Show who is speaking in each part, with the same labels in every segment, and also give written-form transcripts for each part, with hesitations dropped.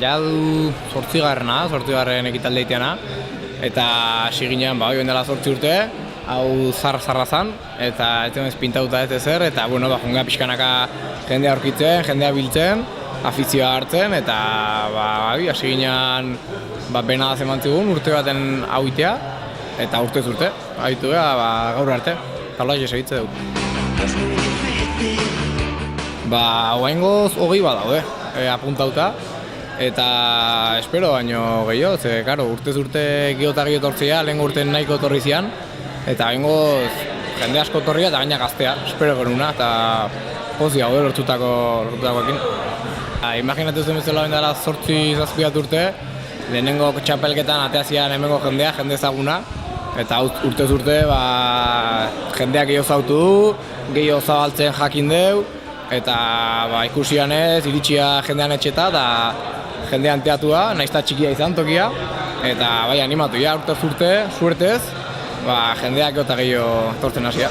Speaker 1: du 8. ekitaldia iteana, eta hasi ginean, joan dela 8 urte, hau zarra zan, eta ez ez pintauta ez ezer, eta jungea pixkanaka jendea aurkitzen, jendea biltzen, afizioa hartzen, eta hasi ginean benadaz eman zigun urte baten hau itea, eta urtez urte, haitu gaur arte, eta hola jesegitze dugu. Oaingoz 20 bat daude, apuntauta, eta espero baino gehiago, ze, urtez urte gehiota tortzea, lehen urten nahiko torri zian, eta oaingoz jende asko torria eta gaina gaztea, espero genuna, eta pozik gaude lortutakoekin. Imaginatu zen bezala bendara 8-7 urte, lehenengo txapelketan ateazian hemengo jende ezaguna, eta urtez urte jendeak gehiago zautu du, gehiago zabaltzen jakin deu, eta ikusian ez, iritsia jendean etxeta, eta jendean teatua, nahiz eta txikia izan tokia, eta animatu, urtez urte, suertez, jendeak eta gehiago tortzen hasia.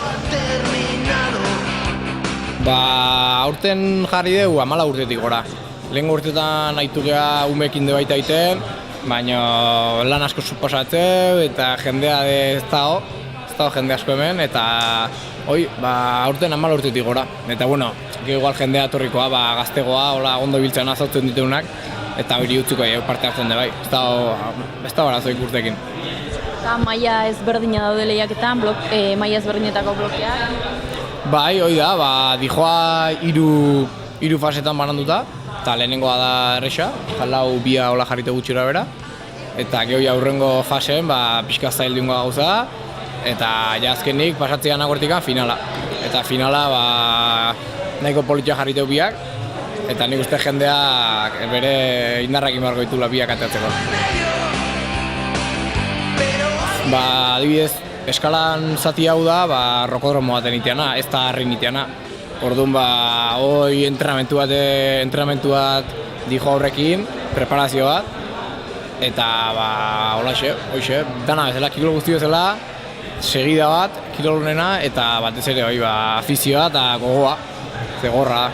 Speaker 1: Aurten jarri dugu 14 urtetik gora. Lehengo urtetan haitu geha umekin de baita iten, baina lan asko suposatzeu eta jendea ez dago jende asko hemen, eta aurten 14 urtetik gora. Eta igual jendea etorrikoa, gaztegoa, ondo biltzen azautzen ditugunak, eta hori utziko parte hartzen de bai. Ez da barazoik urtekin.
Speaker 2: Eta maila ezberdina daude lehiaketan, maila ezberdinetako blokeak?
Speaker 1: Hoi da, Dijoa 3 fasetan bananduta, eta lehenengoa da erresa, jalau bia hola jarrite gutxira bera, eta geho aurrengo faseen pixka zail dingoa gauza da, eta azkenik pasatzean agortikan finala. Eta finala nahiko politia jarriteu biak, eta nik uste jendeak bere indarrak imargo ditula biak ateatzeko. Adibidez, eskalan zati hau da rokodromo baten iteana, ez da harrin iteana. Orduan, hoi entrenamentu bat dijo horrekin, preparazio bat, eta hoxe, dana bezala, kilo guzti bezala, segida bat, kilo lunena, eta batez ere afizioa eta gogoa, zegorra.